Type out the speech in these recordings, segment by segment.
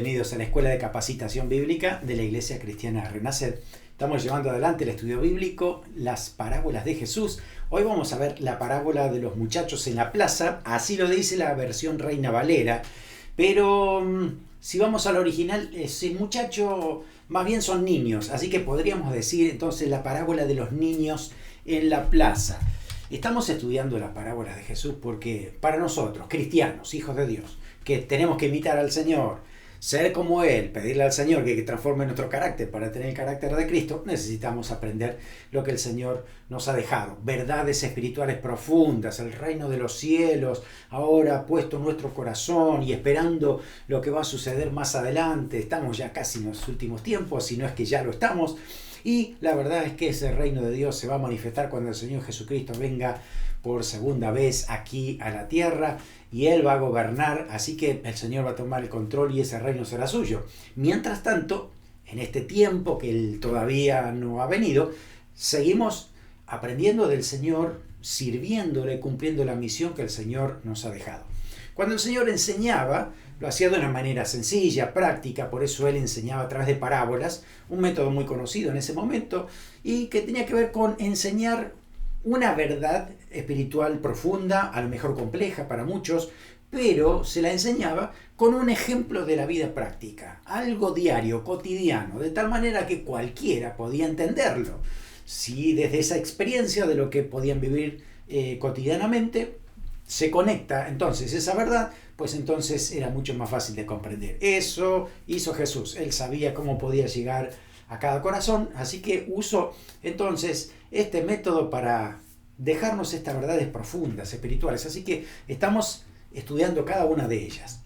bienvenidos a la Escuela de Capacitación Bíblica de la Iglesia Cristiana Renacer. Estamos llevando adelante el estudio bíblico, las parábolas de Jesús. Hoy vamos a ver la parábola de los muchachos en la plaza, así lo dice la versión Reina Valera, pero si vamos al original, ese muchacho más bien son niños, así que podríamos decir entonces la parábola de los niños en la plaza. Estamos estudiando las parábolas de Jesús porque para nosotros, cristianos, hijos de Dios, que tenemos que imitar al Señor, ser como Él, pedirle al Señor que transforme nuestro carácter para tener el carácter de Cristo, necesitamos aprender lo que el Señor nos ha dejado. Verdades espirituales profundas, el reino de los cielos, ahora puesto en nuestro corazón y esperando lo que va a suceder más adelante. Estamos ya casi en los últimos tiempos, si no es que ya lo estamos. Y la verdad es que ese reino de Dios se va a manifestar cuando el Señor Jesucristo venga por segunda vez aquí a la tierra y Él va a gobernar, así que el Señor va a tomar el control y ese reino será suyo. Mientras tanto, en este tiempo que Él todavía no ha venido, seguimos aprendiendo del Señor, sirviéndole, cumpliendo la misión que el Señor nos ha dejado. Cuando el Señor enseñaba, lo hacía de una manera sencilla, práctica, por eso Él enseñaba a través de parábolas, un método muy conocido en ese momento y que tenía que ver con enseñar una verdad espiritual profunda, a lo mejor compleja para muchos, pero se la enseñaba con un ejemplo de la vida práctica, algo diario, cotidiano, de tal manera que cualquiera podía entenderlo. Si desde esa experiencia de lo que podían vivir cotidianamente se conecta entonces esa verdad, pues entonces era mucho más fácil de comprender. Eso hizo Jesús, Él sabía cómo podía llegar a cada corazón, así que usó entonces este método para dejarnos estas verdades profundas, espirituales, así que estamos estudiando cada una de ellas.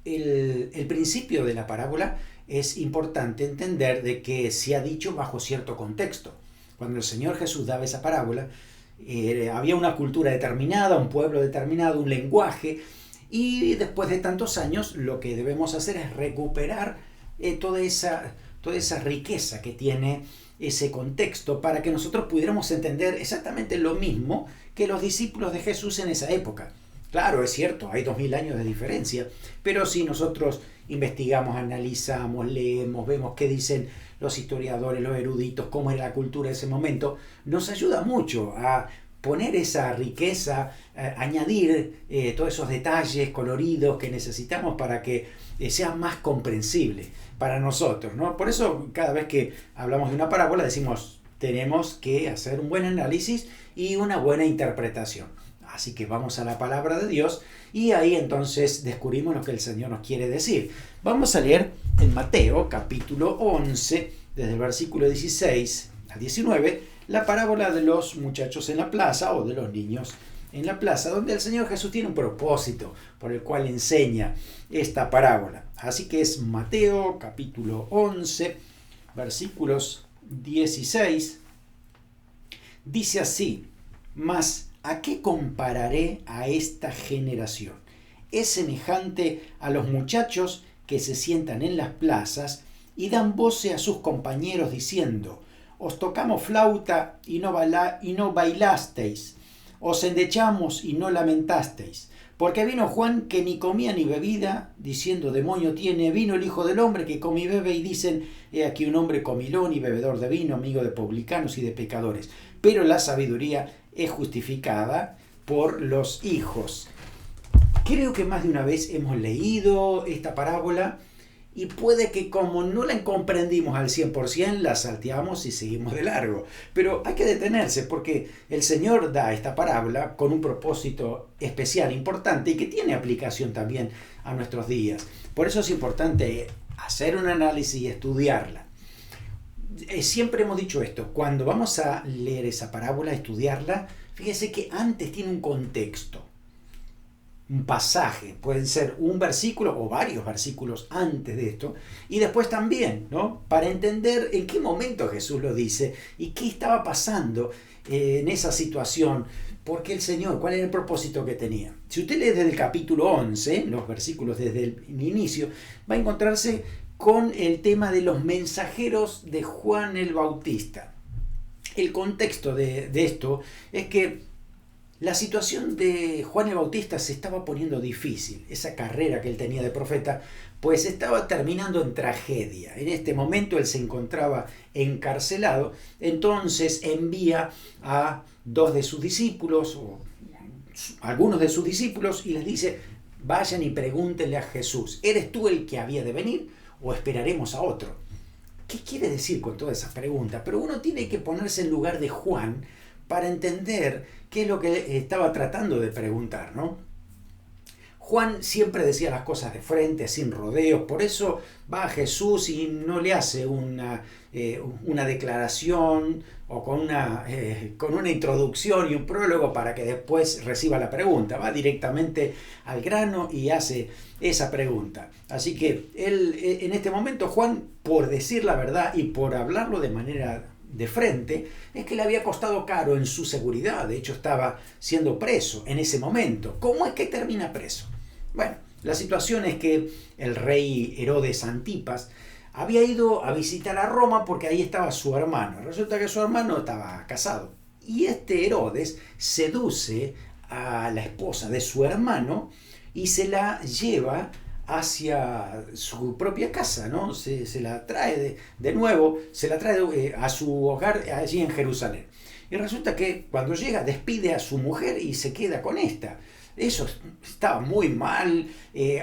El principio de la parábola es importante entender de que se ha dicho bajo cierto contexto. Cuando el Señor Jesús daba esa parábola, había una cultura determinada, un pueblo determinado, un lenguaje, y después de tantos años lo que debemos hacer es recuperar toda esa riqueza que tiene ese contexto para que nosotros pudiéramos entender exactamente lo mismo que los discípulos de Jesús en esa época. Claro, es cierto, hay 2000 años de diferencia, pero si nosotros investigamos, analizamos, leemos, vemos qué dicen los historiadores, los eruditos, cómo era la cultura de ese momento, nos ayuda mucho a poner esa riqueza, añadir todos esos detalles coloridos que necesitamos para que sea más comprensible para nosotros, ¿no? Por eso cada vez que hablamos de una parábola decimos tenemos que hacer un buen análisis y una buena interpretación. Así que vamos a la palabra de Dios y ahí entonces descubrimos lo que el Señor nos quiere decir. Vamos a leer en Mateo capítulo 11, desde el versículo 16 al 19, la parábola de los muchachos en la plaza o de los niños en la plaza, donde el Señor Jesús tiene un propósito por el cual enseña esta parábola. Así que es Mateo capítulo 11, versículos 16. Dice así: mas ¿a qué compararé a esta generación? Es semejante a los muchachos que se sientan en las plazas y dan voces a sus compañeros diciendo: os tocamos flauta y no bailasteis, os endechamos y no lamentasteis. Porque vino Juan que ni comía ni bebida, diciendo: demonio tiene. Vino el Hijo del Hombre que come y bebe, y dicen: he aquí un hombre comilón y bebedor de vino, amigo de publicanos y de pecadores. Pero la sabiduría es justificada por los hijos. Creo que más de una vez hemos leído esta parábola y puede que como no la comprendimos al 100%, la salteamos y seguimos de largo. Pero hay que detenerse porque el Señor da esta parábola con un propósito especial, importante y que tiene aplicación también a nuestros días. Por eso es importante hacer un análisis y estudiarla. Siempre hemos dicho esto, cuando vamos a leer esa parábola, estudiarla, fíjese que antes tiene un contexto, un pasaje, pueden ser un versículo o varios versículos antes de esto, y después también, ¿no? Para entender en qué momento Jesús lo dice y qué estaba pasando en esa situación, porque el Señor, cuál era el propósito que tenía. Si usted lee desde el capítulo 11, los versículos desde el inicio, va a encontrarse con el tema de los mensajeros de Juan el Bautista. El contexto de esto es que La situación de Juan el Bautista se estaba poniendo difícil. Esa carrera que él tenía de profeta, pues estaba terminando en tragedia. En este momento él se encontraba encarcelado, entonces envía a dos de sus discípulos, o algunos de sus discípulos, y les dice: vayan y pregúntenle a Jesús, ¿eres tú el que había de venir o esperaremos a otro? ¿Qué quiere decir con todas esas preguntas? Pero uno tiene que ponerse en lugar de Juan para entender qué es lo que estaba tratando de preguntar, ¿no? Juan siempre decía las cosas de frente, sin rodeos, por eso va a Jesús y no le hace una declaración o con una introducción y un prólogo para que después reciba la pregunta. Va directamente al grano y hace esa pregunta. Así que él, en este momento, Juan, por decir la verdad y por hablarlo de manera de frente, es que le había costado caro en su seguridad. De hecho, estaba siendo preso en ese momento. ¿Cómo es que termina preso? Bueno, la situación es que el rey Herodes Antipas había ido a visitar a Roma porque ahí estaba su hermano. Resulta que su hermano estaba casado. Y este Herodes seduce a la esposa de su hermano y se la lleva hacia su propia casa, ¿no? Se la trae de nuevo, se la trae a su hogar allí en Jerusalén. Y resulta que cuando llega despide a su mujer y se queda con esta. Eso estaba muy mal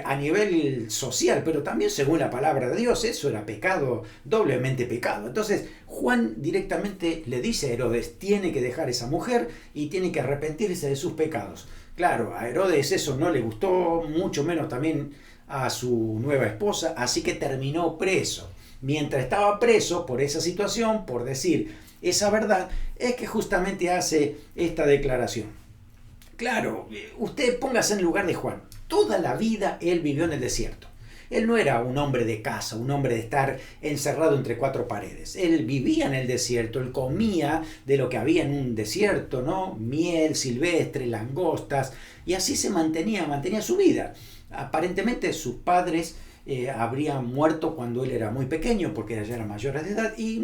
a nivel social, pero también según la palabra de Dios eso era pecado, doblemente pecado. Entonces Juan directamente le dice a Herodes: tiene que dejar esa mujer y tiene que arrepentirse de sus pecados. Claro, a Herodes eso no le gustó, mucho menos también a su nueva esposa, así que terminó preso. Mientras estaba preso por esa situación, por decir esa verdad, es que justamente hace esta declaración. Claro, usted póngase en el lugar de Juan. Toda la vida él vivió en el desierto. Él no era un hombre de casa, un hombre de estar encerrado entre cuatro paredes. Él vivía en el desierto, él comía de lo que había en un desierto, ¿no? Miel silvestre, langostas, y así se mantenía su vida. Aparentemente sus padres habrían muerto cuando él era muy pequeño, porque ya era mayor de edad, y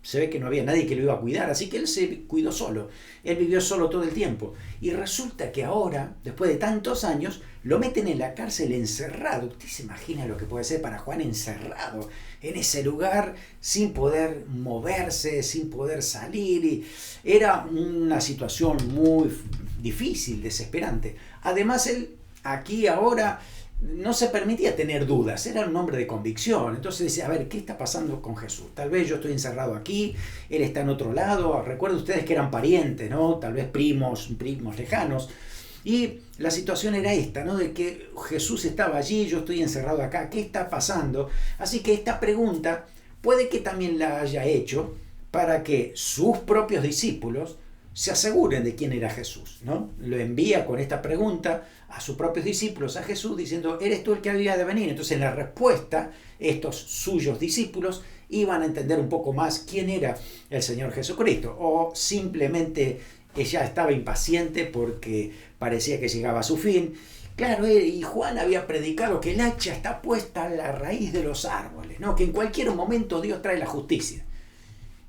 se ve que no había nadie que lo iba a cuidar, así que él se cuidó solo. Él vivió solo todo el tiempo. Y resulta que ahora, después de tantos años, lo meten en la cárcel encerrado. ¿Usted se imagina lo que puede ser para Juan encerrado en ese lugar, sin poder moverse, sin poder salir? Y era una situación muy difícil, desesperante. Además, él aquí ahora no se permitía tener dudas, era un hombre de convicción. Entonces decía: a ver, ¿qué está pasando con Jesús? Tal vez yo estoy encerrado aquí, él está en otro lado. Recuerden ustedes que eran parientes, ¿no? Tal vez primos lejanos. Y la situación era esta, ¿no? De que Jesús estaba allí, yo estoy encerrado acá, ¿qué está pasando? Así que esta pregunta puede que también la haya hecho para que sus propios discípulos se aseguren de quién era Jesús, ¿no? Lo envía con esta pregunta a sus propios discípulos, a Jesús, diciendo: ¿eres tú el que había de venir? Entonces en la respuesta, estos suyos discípulos iban a entender un poco más quién era el Señor Jesucristo, o simplemente ella estaba impaciente porque parecía que llegaba a su fin. Claro, y Juan había predicado que el hacha está puesta en la raíz de los árboles, ¿no? Que en cualquier momento Dios trae la justicia.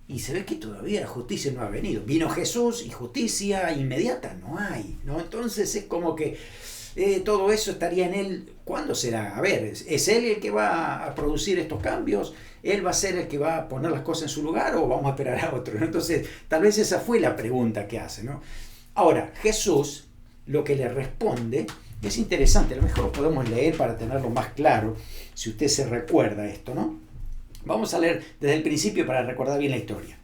Y se ve que todavía la justicia no ha venido. Vino Jesús y justicia inmediata no hay, ¿no? Entonces es como que todo eso estaría en él. ¿Cuándo será? A ver, ¿es él el que va a producir estos cambios? ¿Él va a ser el que va a poner las cosas en su lugar o vamos a esperar a otro? Entonces, tal vez esa fue la pregunta que hace, ¿no? Ahora, Jesús lo que le responde es interesante. A lo mejor lo podemos leer para tenerlo más claro, si usted se recuerda esto, ¿no? Vamos a leer desde el principio para recordar bien la historia.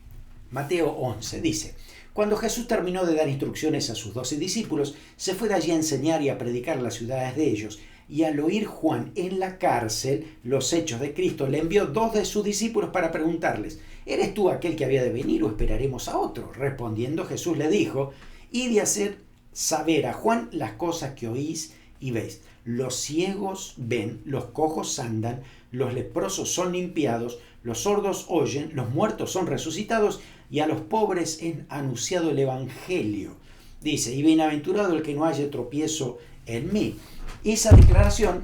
Mateo 11 dice: cuando Jesús terminó de dar instrucciones a sus 12 discípulos, se fue de allí a enseñar y a predicar las ciudades de ellos. Y al oír Juan en la cárcel los hechos de Cristo, le envió 2 de sus discípulos para preguntarles: ¿eres tú aquel que había de venir o esperaremos a otro? Respondiendo Jesús le dijo: id y hacer saber a Juan las cosas que oís y veis. Los ciegos ven, los cojos andan, los leprosos son limpiados, los sordos oyen, los muertos son resucitados y a los pobres han anunciado el evangelio. Dice: y bienaventurado el que no haya tropiezo en mí. Esa declaración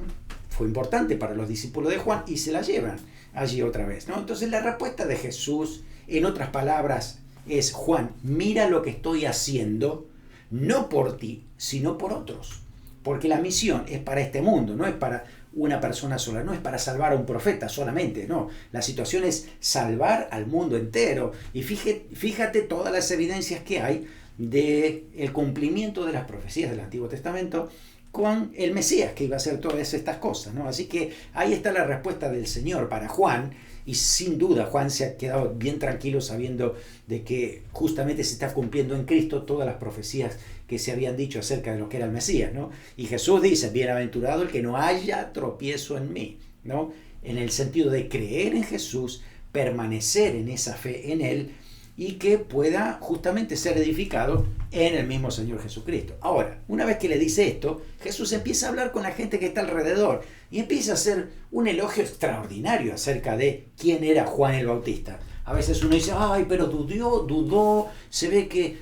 fue importante para los discípulos de Juan y se la llevan allí otra vez, ¿no? Entonces la respuesta de Jesús, en otras palabras, es: Juan, mira lo que estoy haciendo, no por ti, sino por otros. Porque la misión es para este mundo, no es para una persona sola, no es para salvar a un profeta solamente, no. La situación es salvar al mundo entero. Y fíjate todas las evidencias que hay del cumplimiento de las profecías del Antiguo Testamento con el Mesías, que iba a hacer todas estas cosas, ¿no? Así que ahí está la respuesta del Señor para Juan, y sin duda Juan se ha quedado bien tranquilo sabiendo de que justamente se está cumpliendo en Cristo todas las profecías que se habían dicho acerca de lo que era el Mesías, ¿no? Y Jesús dice, bienaventurado el que no haya tropiezo en mí, ¿no? En el sentido de creer en Jesús, permanecer en esa fe en Él, y que pueda justamente ser edificado en el mismo Señor Jesucristo. Ahora, una vez que le dice esto, Jesús empieza a hablar con la gente que está alrededor y empieza a hacer un elogio extraordinario acerca de quién era Juan el Bautista. A veces uno dice, ay, pero dudó, se ve que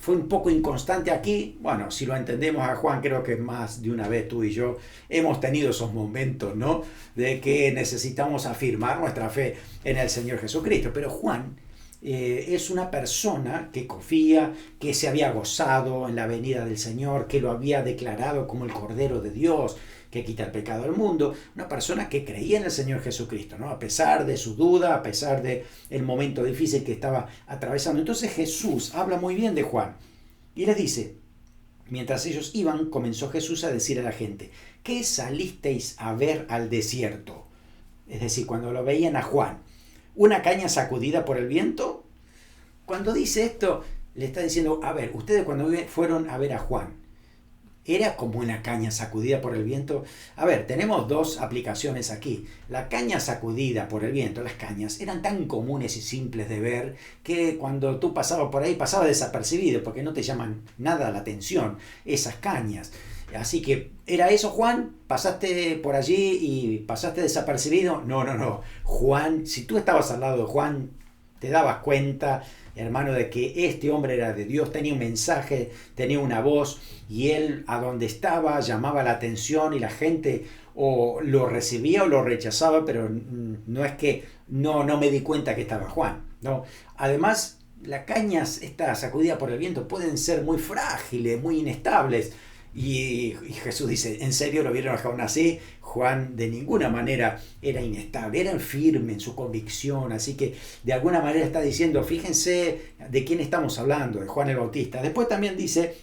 fue un poco inconstante aquí. Bueno, si lo entendemos a Juan, creo que más de una vez tú y yo hemos tenido esos momentos, ¿no? De que necesitamos afirmar nuestra fe en el Señor Jesucristo. Pero Juan es una persona que confía, que se había gozado en la venida del Señor, que lo había declarado como el Cordero de Dios, que quita el pecado del mundo, una persona que creía en el Señor Jesucristo, ¿no? A pesar de su duda, a pesar de el momento difícil que estaba atravesando. Entonces Jesús habla muy bien de Juan y les dice, mientras ellos iban, comenzó Jesús a decir a la gente, ¿qué salisteis a ver al desierto? Es decir, cuando lo veían a Juan, ¿una caña sacudida por el viento? Cuando dice esto, le está diciendo, a ver, ustedes cuando fueron a ver a Juan, ¿era como una caña sacudida por el viento? A ver, tenemos dos aplicaciones aquí. La caña sacudida por el viento, las cañas, eran tan comunes y simples de ver que cuando tú pasabas por ahí, pasaba desapercibido, porque no te llaman nada la atención esas cañas. Así que, ¿era eso, Juan? ¿Pasaste por allí y pasaste desapercibido? No. Juan, si tú estabas al lado de Juan, te dabas cuenta, hermano, de que este hombre era de Dios, tenía un mensaje, tenía una voz, y él a donde estaba llamaba la atención y la gente o lo recibía o lo rechazaba, pero no es que no me di cuenta que estaba Juan, ¿no? Además, las cañas estas sacudidas por el viento pueden ser muy frágiles, muy inestables. Y Jesús dice, ¿en serio lo vieron a Juan así? Juan de ninguna manera era inestable, era firme en su convicción, así que de alguna manera está diciendo, fíjense de quién estamos hablando, de Juan el Bautista. Después también dice,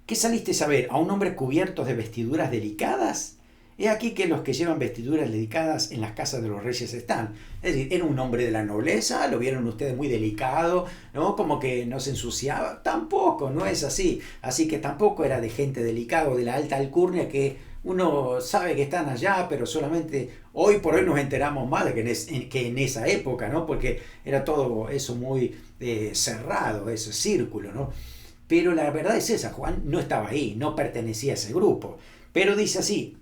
¿qué saliste a ver? ¿A un hombre cubierto de vestiduras delicadas? He aquí que los que llevan vestiduras delicadas en las casas de los reyes están. Es decir, era un hombre de la nobleza, lo vieron ustedes muy delicado, ¿no? Como que no se ensuciaba. Tampoco, no es así. Así que tampoco era de gente delicada o de la alta alcurnia que uno sabe que están allá, pero solamente hoy por hoy nos enteramos más que en esa época, ¿no? Porque era todo eso muy cerrado, ese círculo, ¿no? Pero la verdad es esa, Juan no estaba ahí, no pertenecía a ese grupo. Pero dice así,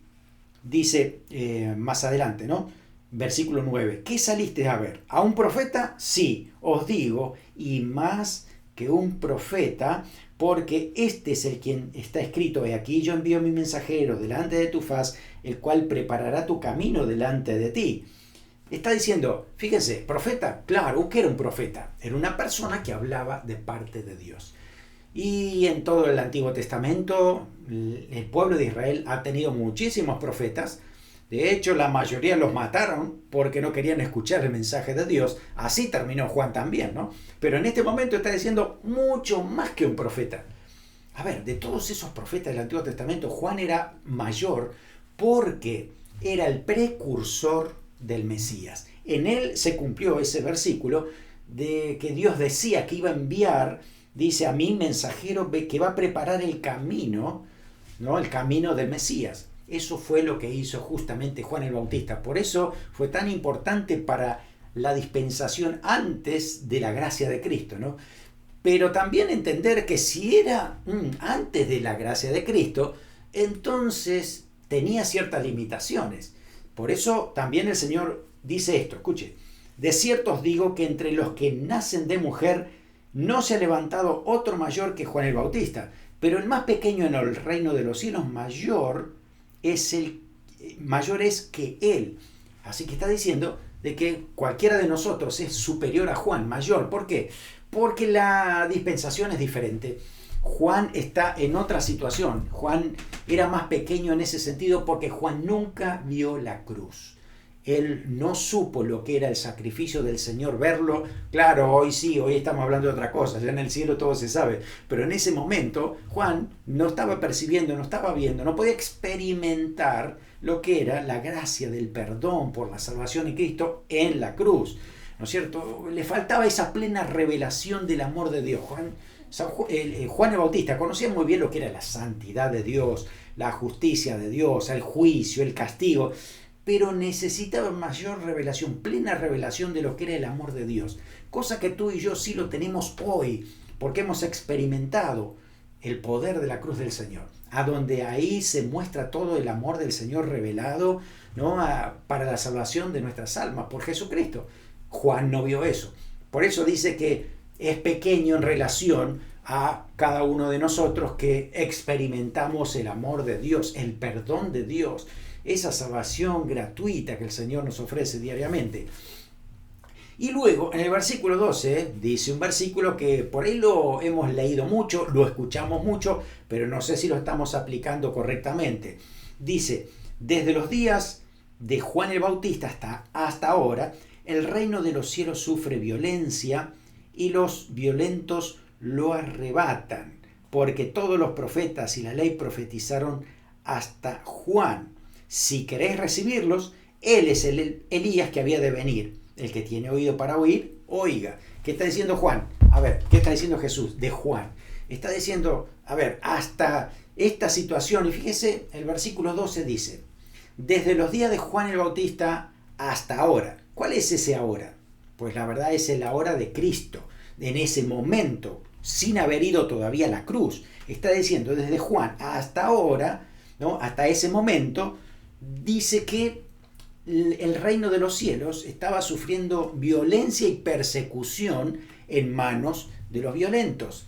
más adelante, ¿no? Versículo 9. ¿Qué saliste a ver? ¿A un profeta? Sí, os digo, y más que un profeta, porque este es el quien está escrito, he aquí yo envío mi mensajero delante de tu faz, el cual preparará tu camino delante de ti. Está diciendo, fíjense, profeta, claro, ¿qué era un profeta? Era una persona que hablaba de parte de Dios. Y en todo el Antiguo Testamento, el pueblo de Israel ha tenido muchísimos profetas. De hecho, la mayoría los mataron porque no querían escuchar el mensaje de Dios. Así terminó Juan también, ¿no? Pero en este momento está diciendo mucho más que un profeta. A ver, de todos esos profetas del Antiguo Testamento, Juan era mayor porque era el precursor del Mesías. En él se cumplió ese versículo de que Dios decía que iba a enviar, dice, a mi mensajero que va a preparar el camino, ¿no? El camino del Mesías. Eso fue lo que hizo justamente Juan el Bautista. Por eso fue tan importante para la dispensación antes de la gracia de Cristo, ¿no? Pero también entender que si era antes de la gracia de Cristo, entonces tenía ciertas limitaciones. Por eso también el Señor dice esto, escuche, de cierto os digo que entre los que nacen de mujer no se ha levantado otro mayor que Juan el Bautista, pero el más pequeño en el reino de los cielos mayor es que él. Así que está diciendo de que cualquiera de nosotros es superior a Juan, mayor. ¿Por qué? Porque la dispensación es diferente. Juan está en otra situación. Juan era más pequeño en ese sentido porque Juan nunca vio la cruz. Él no supo lo que era el sacrificio del Señor, verlo. Claro, hoy sí, hoy estamos hablando de otra cosa, ya en el cielo todo se sabe. Pero en ese momento Juan no estaba percibiendo, no estaba viendo, no podía experimentar lo que era la gracia del perdón por la salvación en Cristo en la cruz. ¿No es cierto? Le faltaba esa plena revelación del amor de Dios. Juan el Bautista conocía muy bien lo que era la santidad de Dios, la justicia de Dios, el juicio, el castigo, pero necesitaba mayor revelación, plena revelación de lo que era el amor de Dios, cosa que tú y yo sí lo tenemos hoy, porque hemos experimentado el poder de la cruz del Señor, a donde ahí se muestra todo el amor del Señor revelado, ¿no? Para la salvación de nuestras almas por Jesucristo. Juan no vio eso, por eso dice que es pequeño en relación a cada uno de nosotros que experimentamos el amor de Dios, el perdón de Dios, esa salvación gratuita que el Señor nos ofrece diariamente. Y luego en el versículo 12 dice un versículo que por ahí lo hemos leído mucho, lo escuchamos mucho, pero no sé si lo estamos aplicando correctamente. Dice, desde los días de Juan el Bautista hasta ahora, el reino de los cielos sufre violencia y los violentos lo arrebatan, porque todos los profetas y la ley profetizaron hasta Juan. Si queréis recibirlos, él es el Elías que había de venir. El que tiene oído para oír, oiga. ¿Qué está diciendo Juan? A ver, ¿qué está diciendo Jesús de Juan? Está diciendo, a ver, hasta esta situación, y fíjese, el versículo 12 dice, desde los días de Juan el Bautista hasta ahora. ¿Cuál es ese ahora? Pues la verdad es el ahora de Cristo, en ese momento, sin haber ido todavía a la cruz. Está diciendo, desde Juan hasta ahora, ¿no? Hasta ese momento, dice que el reino de los cielos estaba sufriendo violencia y persecución en manos de los violentos.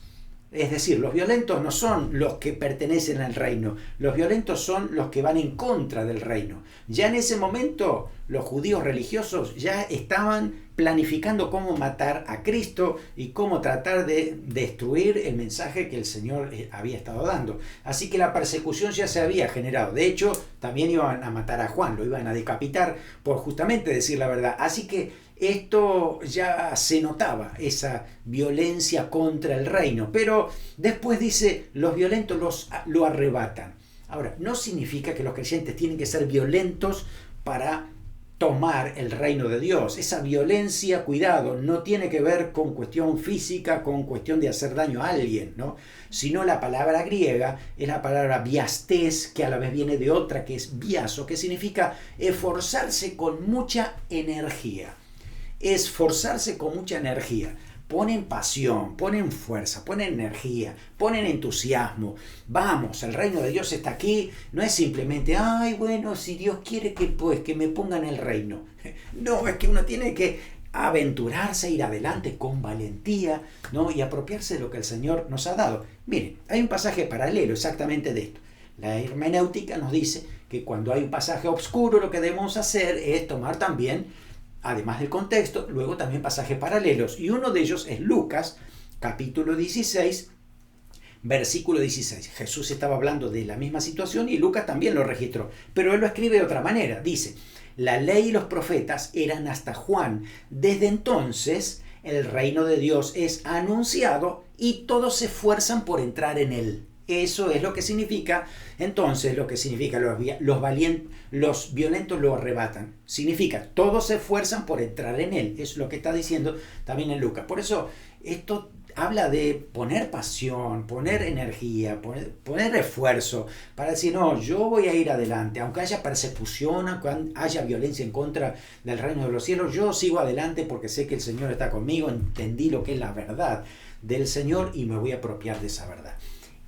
Es decir, los violentos no son los que pertenecen al reino, los violentos son los que van en contra del reino. Ya en ese momento los judíos religiosos ya estaban planificando cómo matar a Cristo y cómo tratar de destruir el mensaje que el Señor había estado dando. Así que la persecución ya se había generado. De hecho, también iban a matar a Juan, lo iban a decapitar por justamente decir la verdad. Así que esto ya se notaba, esa violencia contra el reino. Pero después dice, los violentos lo arrebatan. Ahora, no significa que los creyentes tienen que ser violentos para tomar el reino de Dios. Esa violencia, cuidado, no tiene que ver con cuestión física, con cuestión de hacer daño a alguien, ¿no? Sino la palabra griega es la palabra biastés, que a la vez viene de otra que es biaso, que significa esforzarse con mucha energía. Esforzarse con mucha energía. Ponen pasión, ponen fuerza, ponen energía, ponen entusiasmo. Vamos, el reino de Dios está aquí. No es simplemente, ay, bueno, si Dios quiere que me pongan el reino. No, es que uno tiene que aventurarse, ir adelante con valentía, ¿no? Y apropiarse de lo que el Señor nos ha dado. Miren, hay un pasaje paralelo exactamente de esto. La hermenéutica nos dice que cuando hay un pasaje oscuro, lo que debemos hacer es tomar también, además del contexto, luego también pasajes paralelos. Y uno de ellos es Lucas, capítulo 16, versículo 16. Jesús estaba hablando de la misma situación y Lucas también lo registró. Pero él lo escribe de otra manera. Dice, la ley y los profetas eran hasta Juan. Desde entonces el reino de Dios es anunciado y todos se esfuerzan por entrar en él. Eso es lo que significa, entonces, lo que significa los violentos lo arrebatan. Significa, todos se esfuerzan por entrar en él. Es lo que está diciendo también en Lucas. Por eso, esto habla de poner pasión, poner energía, poner esfuerzo para decir, no, yo voy a ir adelante. Aunque haya persecución, aunque haya violencia en contra del reino de los cielos, yo sigo adelante porque sé que el Señor está conmigo, entendí lo que es la verdad del Señor y me voy a apropiar de esa verdad.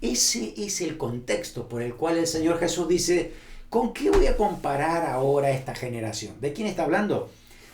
Ese es el contexto por el cual el Señor Jesús dice, ¿con qué voy a comparar ahora esta generación? ¿De quién está hablando?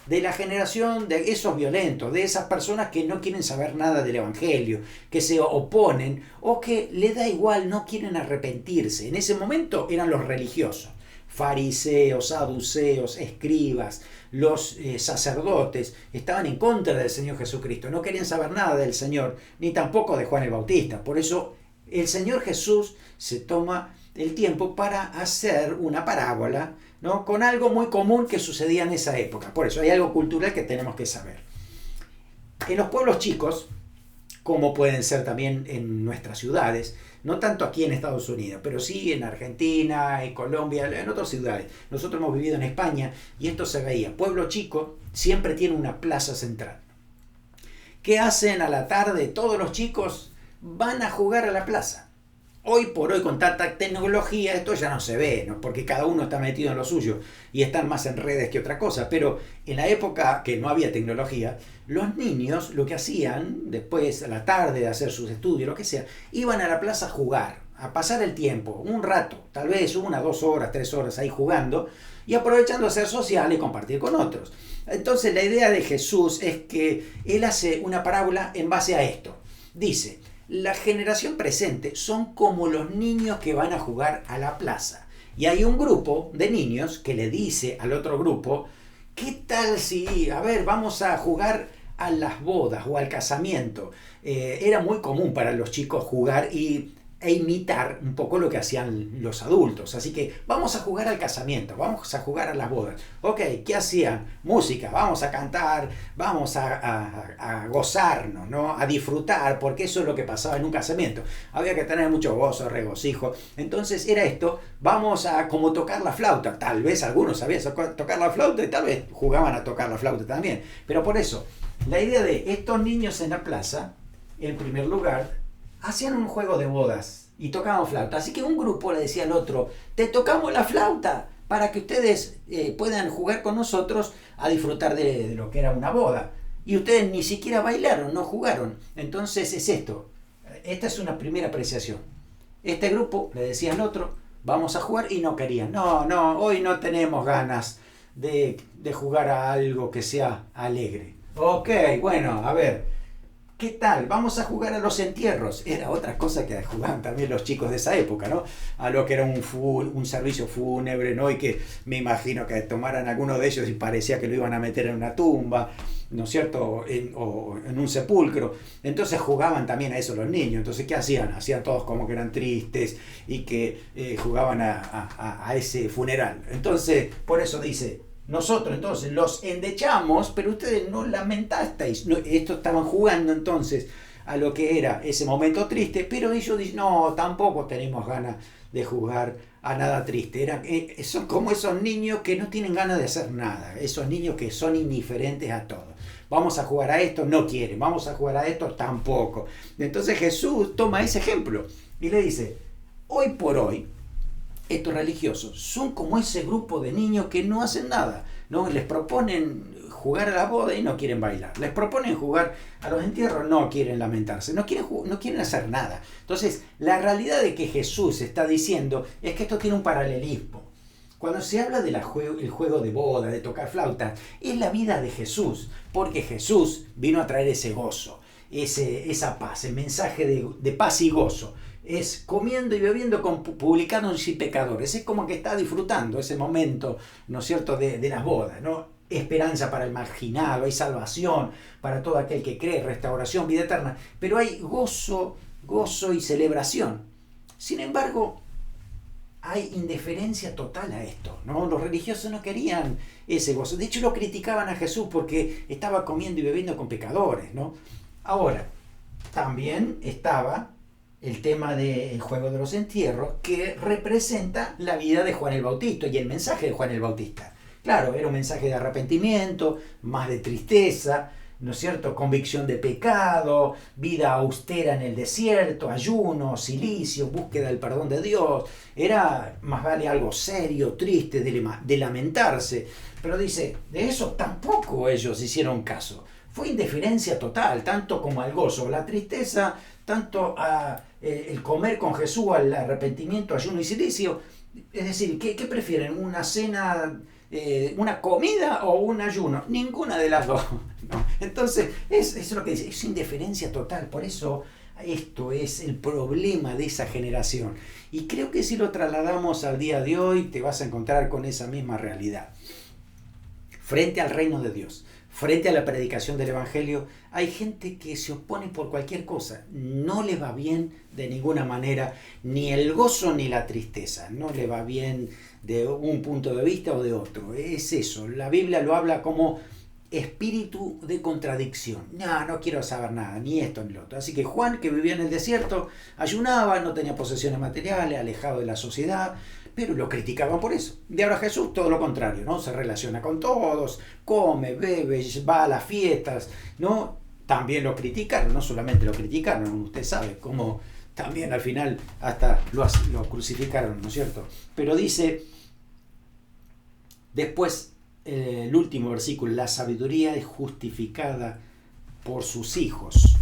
De la generación de esos violentos, de esas personas que no quieren saber nada del Evangelio, que se oponen o que le da igual, no quieren arrepentirse. En ese momento eran los religiosos, fariseos, saduceos, escribas, los sacerdotes, estaban en contra del Señor Jesucristo, no querían saber nada del Señor, ni tampoco de Juan el Bautista. Por eso el Señor Jesús se toma el tiempo para hacer una parábola, ¿no?, con algo muy común que sucedía en esa época. Por eso hay algo cultural que tenemos que saber. En los pueblos chicos, como pueden ser también en nuestras ciudades, no tanto aquí en Estados Unidos, pero sí en Argentina, en Colombia, en otras ciudades. Nosotros hemos vivido en España y esto se veía. Pueblo chico siempre tiene una plaza central. ¿Qué hacen a la tarde? Todos los chicos van a jugar a la plaza. Hoy por hoy, con tanta tecnología, esto ya no se ve, ¿no?, porque cada uno está metido en lo suyo y están más en redes que otra cosa. Pero en la época que no había tecnología, los niños lo que hacían después, a la tarde de hacer sus estudios, lo que sea, iban a la plaza a jugar, a pasar el tiempo, un rato, tal vez 1, 2 horas, 3 horas ahí jugando y aprovechando a ser social y compartir con otros. Entonces la idea de Jesús es que él hace una parábola en base a esto. Dice: la generación presente son como los niños que van a jugar a la plaza. Y hay un grupo de niños que le dice al otro grupo: ¿qué tal si, a ver, vamos a jugar a las bodas o al casamiento? Era muy común para los chicos jugar e imitar un poco lo que hacían los adultos. Así que vamos a jugar al casamiento, vamos a jugar a las bodas. Ok, ¿qué hacían? Música, vamos a cantar, vamos a gozarnos, ¿no?, a disfrutar, porque eso es lo que pasaba en un casamiento. Había que tener mucho gozo, regocijo. Entonces era esto: vamos a como tocar la flauta. Tal vez algunos sabían tocar la flauta y tal vez jugaban a tocar la flauta también. Pero por eso, la idea de estos niños en la plaza, en primer lugar, hacían un juego de bodas y tocaban flauta. Así que un grupo le decía al otro: te tocamos la flauta para que ustedes puedan jugar con nosotros a disfrutar de lo que era una boda. Y ustedes ni siquiera bailaron, no jugaron. Entonces es esto. Esta es una primera apreciación. Este grupo le decía al otro: vamos a jugar, y no querían. No, hoy no tenemos ganas de jugar a algo que sea alegre. Ok, bueno, a ver, ¿qué tal? Vamos a jugar a los entierros. Era otra cosa que jugaban también los chicos de esa época, ¿no? A lo que era un servicio fúnebre, ¿no? Y que me imagino que tomaran alguno de ellos y parecía que lo iban a meter en una tumba, ¿no es cierto?, o en un sepulcro. Entonces jugaban también a eso los niños. Entonces, ¿qué hacían? Hacían todos como que eran tristes y que jugaban a ese funeral. Entonces, por eso dice: nosotros entonces los endechamos, pero ustedes no lamentasteis. No, estos estaban jugando entonces a lo que era ese momento triste, pero ellos dicen: no, tampoco tenemos ganas de jugar a nada triste. Son como esos niños que no tienen ganas de hacer nada, esos niños que son indiferentes a todo. Vamos a jugar a esto, no quieren. Vamos a jugar a esto, tampoco. Entonces Jesús toma ese ejemplo y le dice: hoy por hoy, estos religiosos son como ese grupo de niños que no hacen nada, ¿no? Les proponen jugar a la boda y no quieren bailar. Les proponen jugar a los entierros, no quieren lamentarse, no quieren hacer nada. Entonces, la realidad de que Jesús está diciendo es que esto tiene un paralelismo. Cuando se habla del juego de boda, de tocar flauta, es la vida de Jesús, porque Jesús vino a traer ese gozo, esa paz, el mensaje de paz y gozo. Es comiendo y bebiendo con publicanos y pecadores. Es como que está disfrutando ese momento, ¿no es cierto?, de las bodas, ¿no? Esperanza para el marginado, hay salvación para todo aquel que cree, restauración, vida eterna. Pero hay gozo y celebración. Sin embargo, hay indiferencia total a esto, ¿no? Los religiosos no querían ese gozo. De hecho, lo criticaban a Jesús porque estaba comiendo y bebiendo con pecadores, ¿no? Ahora, también estaba el tema del juego de los entierros, que representa la vida de Juan el Bautista y el mensaje de Juan el Bautista. Claro, era un mensaje de arrepentimiento, más de tristeza, ¿no es cierto?, convicción de pecado, vida austera en el desierto, ayuno, cilicio, búsqueda del perdón de Dios. Era más vale algo serio, triste, de lamentarse. Pero dice, de eso tampoco ellos hicieron caso. Fue indiferencia total, tanto como al gozo, la tristeza, tanto a el comer con Jesús, al arrepentimiento, ayuno y cilicio. Es decir, ¿qué prefieren? ¿Una cena, una comida o un ayuno? Ninguna de las dos, ¿no? Entonces, es lo que dice, es indiferencia total. Por eso Esto es el problema de esa generación. Y creo que si lo trasladamos al día de hoy, te vas a encontrar con esa misma realidad. Frente al reino de Dios, frente a la predicación del Evangelio, hay gente que se opone por cualquier cosa. No le va bien de ninguna manera, ni el gozo ni la tristeza. No le va bien de un punto de vista o de otro. Es eso. La Biblia lo habla como espíritu de contradicción. No quiero saber nada, ni esto ni lo otro. Así que Juan, que vivía en el desierto, ayunaba, no tenía posesiones materiales, alejado de la sociedad, pero lo criticaban por eso. De ahora Jesús, todo lo contrario, ¿no? Se relaciona con todos, come, bebe, va a las fiestas, ¿no? También lo criticaron, no solamente lo criticaron, usted sabe cómo también al final hasta lo crucificaron, ¿no es cierto? Pero dice, después, el último versículo, la sabiduría es justificada por sus hijos.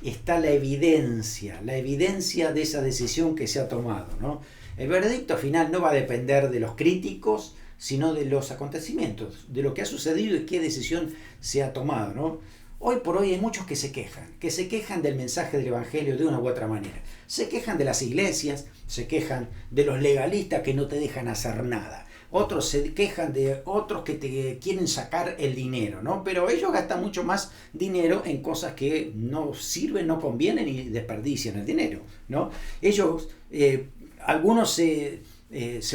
Está la evidencia de esa decisión que se ha tomado, ¿no? El veredicto final no va a depender de los críticos, sino de los acontecimientos, de lo que ha sucedido y qué decisión se ha tomado, ¿no? Hoy por hoy hay muchos que se quejan del mensaje del Evangelio de una u otra manera. Se quejan de las iglesias, se quejan de los legalistas que no te dejan hacer nada. Otros se quejan de otros que te quieren sacar el dinero, ¿no? Pero ellos gastan mucho más dinero en cosas que no sirven, no convienen y desperdician el dinero, ¿no? Ellos, algunos se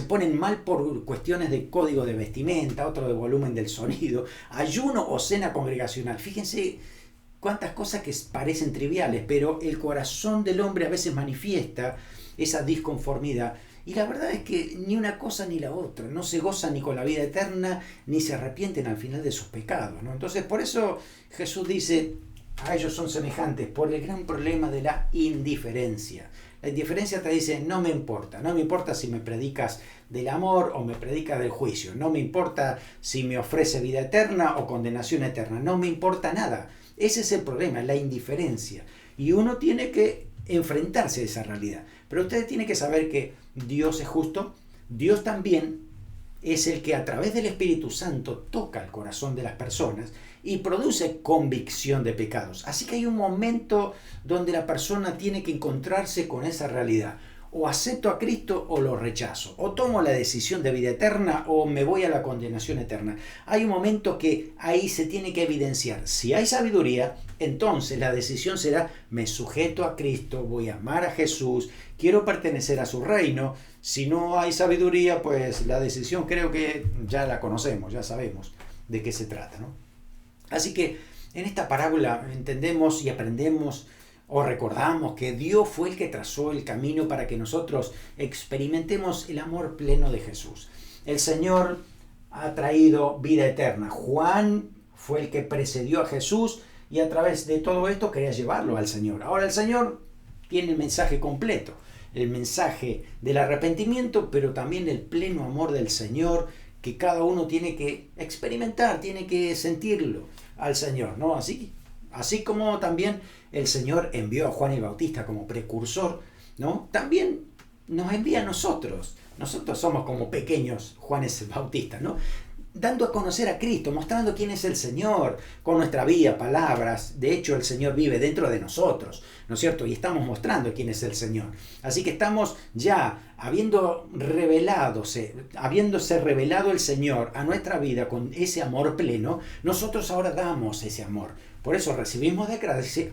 ponen mal por cuestiones de código de vestimenta, otro de volumen del sonido, ayuno o cena congregacional. Fíjense cuántas cosas que parecen triviales, pero el corazón del hombre a veces manifiesta esa disconformidad. Y la verdad es que ni una cosa ni la otra, no se gozan ni con la vida eterna, ni se arrepienten al final de sus pecados, ¿no? Entonces por eso Jesús dice, a ellos son semejantes por el gran problema de la indiferencia. La indiferencia te dice, no me importa si me predicas del amor o me predicas del juicio, no me importa si me ofrece vida eterna o condenación eterna, no me importa nada. Ese es el problema, la indiferencia. Y uno tiene que enfrentarse a esa realidad. Pero usted tiene que saber que Dios es justo, Dios también es el que a través del Espíritu Santo toca el corazón de las personas y produce convicción de pecados. Así que hay un momento donde la persona tiene que encontrarse con esa realidad. O acepto a Cristo o lo rechazo. O tomo la decisión de vida eterna o me voy a la condenación eterna. Hay un momento que ahí se tiene que evidenciar. Si hay sabiduría, entonces la decisión será, me sujeto a Cristo, voy a amar a Jesús, quiero pertenecer a su reino. Si no hay sabiduría, pues la decisión creo que ya la conocemos, ya sabemos de qué se trata, ¿no? Así que en esta parábola entendemos y aprendemos o recordamos que Dios fue el que trazó el camino para que nosotros experimentemos el amor pleno de Jesús. El Señor ha traído vida eterna. Juan fue el que precedió a Jesús y a través de todo esto quería llevarlo al Señor. Ahora el Señor tiene el mensaje completo, el mensaje del arrepentimiento, pero también el pleno amor del Señor que cada uno tiene que experimentar, tiene que sentirlo al Señor, ¿no? Así como también el Señor envió a Juan el Bautista como precursor, ¿no? También nos envía a nosotros. Nosotros somos como pequeños Juanes el Bautista, ¿no? Dando a conocer a Cristo, mostrando quién es el Señor, con nuestra vida, palabras. De hecho, el Señor vive dentro de nosotros, ¿no es cierto? Y estamos mostrando quién es el Señor. Así que estamos ya, habiéndose revelado el Señor a nuestra vida con ese amor pleno, nosotros ahora damos ese amor. Por eso recibimos de gracia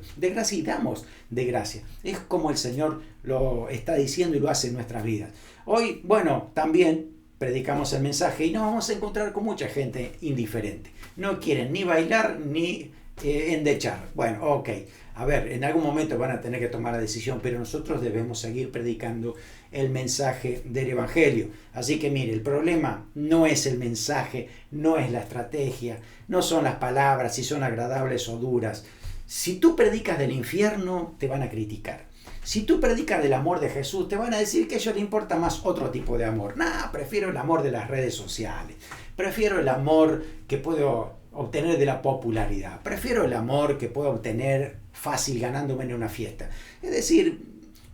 y damos de gracia. Es como el Señor lo está diciendo y lo hace en nuestras vidas. Hoy, bueno, también predicamos el mensaje y nos vamos a encontrar con mucha gente indiferente. No quieren ni bailar ni endechar. Bueno, ok. A ver, en algún momento van a tener que tomar la decisión, pero nosotros debemos seguir predicando el mensaje del Evangelio. Así que mire, el problema no es el mensaje, no es la estrategia, no son las palabras, si son agradables o duras. Si tú predicas del infierno, te van a criticar. Si tú predicas del amor de Jesús, te van a decir que a ellos les importa más otro tipo de amor. Prefiero el amor de las redes sociales. Prefiero el amor que puedo obtener de la popularidad. Prefiero el amor que puedo obtener fácil ganándome en una fiesta. Es decir,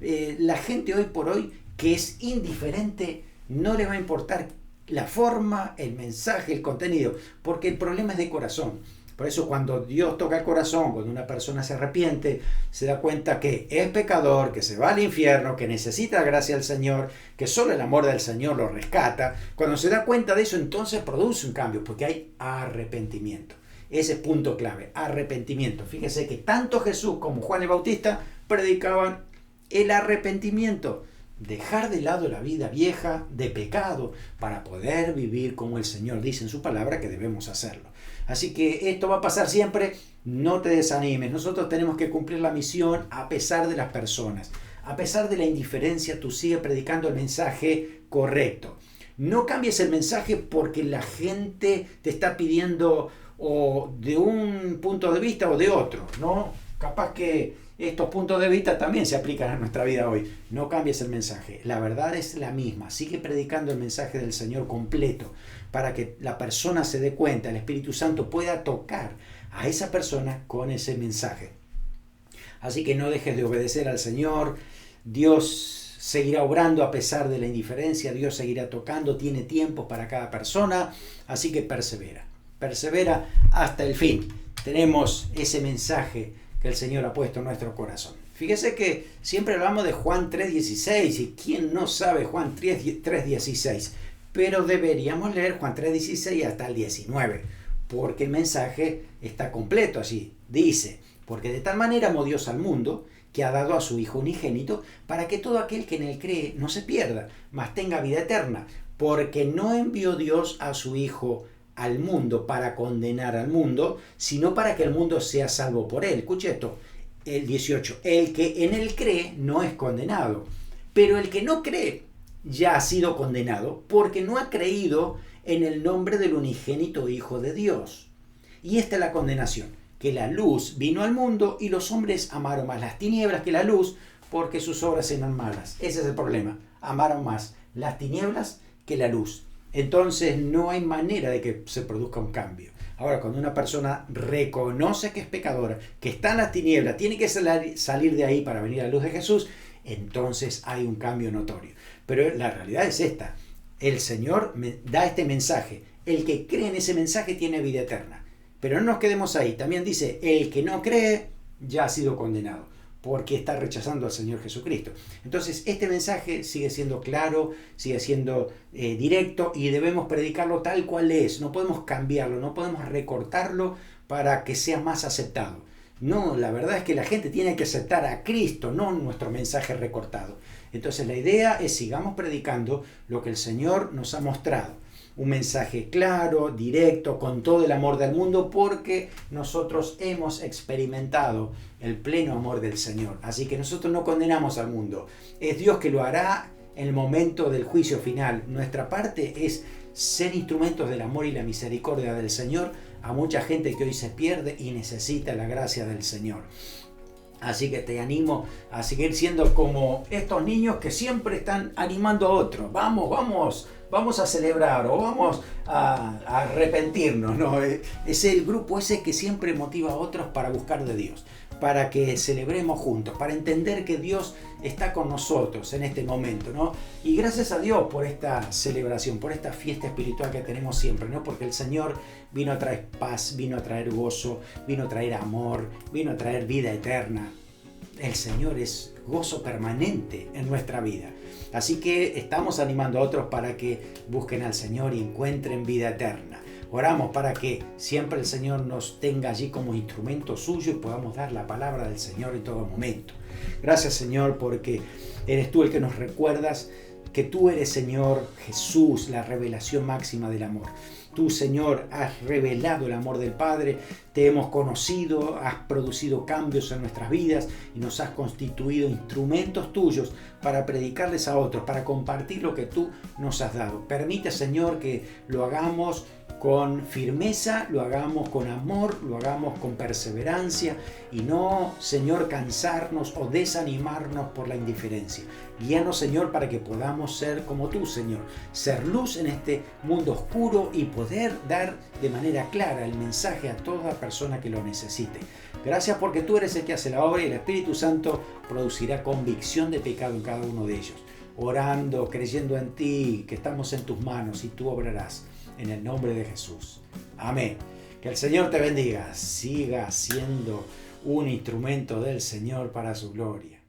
la gente hoy por hoy que es indiferente no le va a importar la forma, el mensaje, el contenido, porque el problema es de corazón. Por eso cuando Dios toca el corazón, cuando una persona se arrepiente, se da cuenta que es pecador, que se va al infierno, que necesita la gracia del Señor, que solo el amor del Señor lo rescata. Cuando se da cuenta de eso, entonces produce un cambio, porque hay arrepentimiento. Ese es punto clave, arrepentimiento. Fíjese que tanto Jesús como Juan el Bautista predicaban el arrepentimiento. Dejar de lado la vida vieja de pecado para poder vivir como el Señor dice en su palabra que debemos hacerlo. Así que esto va a pasar siempre, no te desanimes. Nosotros tenemos que cumplir la misión a pesar de las personas. A pesar de la indiferencia, tú sigues predicando el mensaje correcto. No cambies el mensaje porque la gente te está pidiendo o de un punto de vista o de otro, ¿no? Capaz que estos puntos de vista también se aplican a nuestra vida hoy. No cambies el mensaje. La verdad es la misma. Sigue predicando el mensaje del Señor completo para que la persona se dé cuenta, el Espíritu Santo pueda tocar a esa persona con ese mensaje. Así que no dejes de obedecer al Señor. Dios seguirá obrando a pesar de la indiferencia. Dios seguirá tocando. Tiene tiempo para cada persona. Así que persevera. Persevera hasta el fin. Tenemos ese mensaje que el Señor ha puesto en nuestro corazón. Fíjese que siempre hablamos de Juan 3.16 y quién no sabe Juan 3.16, pero deberíamos leer Juan 3.16 hasta el 19, porque el mensaje está completo así. Dice, porque de tal manera amó Dios al mundo, que ha dado a su Hijo unigénito, para que todo aquel que en él cree no se pierda, mas tenga vida eterna, porque no envió Dios a su Hijo al mundo para condenar al mundo, sino para que el mundo sea salvo por él. Escuche esto, el 18. El que en él cree no es condenado, pero el que no cree ya ha sido condenado porque no ha creído en el nombre del unigénito Hijo de Dios. Y esta es la condenación, que la luz vino al mundo y los hombres amaron más las tinieblas que la luz porque sus obras eran malas. Ese es el problema, amaron más las tinieblas que la luz. Entonces no hay manera de que se produzca un cambio. Ahora, cuando una persona reconoce que es pecadora, que está en las tinieblas, tiene que salir de ahí para venir a la luz de Jesús, entonces hay un cambio notorio. Pero la realidad es esta. El Señor me da este mensaje. El que cree en ese mensaje tiene vida eterna. Pero no nos quedemos ahí. También dice, el que no cree ya ha sido condenado, porque está rechazando al Señor Jesucristo. Entonces, este mensaje sigue siendo claro, sigue siendo directo y debemos predicarlo tal cual es. No podemos cambiarlo, no podemos recortarlo para que sea más aceptado. No, la verdad es que la gente tiene que aceptar a Cristo, no nuestro mensaje recortado. Entonces, la idea es sigamos predicando lo que el Señor nos ha mostrado. Un mensaje claro, directo, con todo el amor del mundo, porque nosotros hemos experimentado el pleno amor del Señor. Así que nosotros no condenamos al mundo. Es Dios que lo hará en el momento del juicio final. Nuestra parte es ser instrumentos del amor y la misericordia del Señor a mucha gente que hoy se pierde y necesita la gracia del Señor. Así que te animo a seguir siendo como estos niños que siempre están animando a otros. Vamos a celebrar o vamos a arrepentirnos, ¿no? Es el grupo ese que siempre motiva a otros para buscar de Dios, para que celebremos juntos, para entender que Dios está con nosotros en este momento, ¿no? Y gracias a Dios por esta celebración, por esta fiesta espiritual que tenemos siempre, ¿no? Porque el Señor vino a traer paz, vino a traer gozo, vino a traer amor, vino a traer vida eterna. El Señor es gozo permanente en nuestra vida. Así que estamos animando a otros para que busquen al Señor y encuentren vida eterna. Oramos para que siempre el Señor nos tenga allí como instrumento suyo y podamos dar la palabra del Señor en todo momento. Gracias, Señor, porque eres tú el que nos recuerdas que tú eres, Señor Jesús, la revelación máxima del amor. Tú, Señor, has revelado el amor del Padre, te hemos conocido, has producido cambios en nuestras vidas y nos has constituido instrumentos tuyos para predicarles a otros, para compartir lo que tú nos has dado. Permite, Señor, que lo hagamos con firmeza, lo hagamos con amor, lo hagamos con perseverancia y no, Señor, cansarnos o desanimarnos por la indiferencia. Guíanos, Señor, para que podamos ser como tú, Señor, ser luz en este mundo oscuro y poder dar de manera clara el mensaje a toda persona que lo necesite. Gracias porque tú eres el que hace la obra y el Espíritu Santo producirá convicción de pecado en cada uno de ellos. Orando, creyendo en ti, que estamos en tus manos y tú obrarás. En el nombre de Jesús. Amén. Que el Señor te bendiga. Siga siendo un instrumento del Señor para su gloria.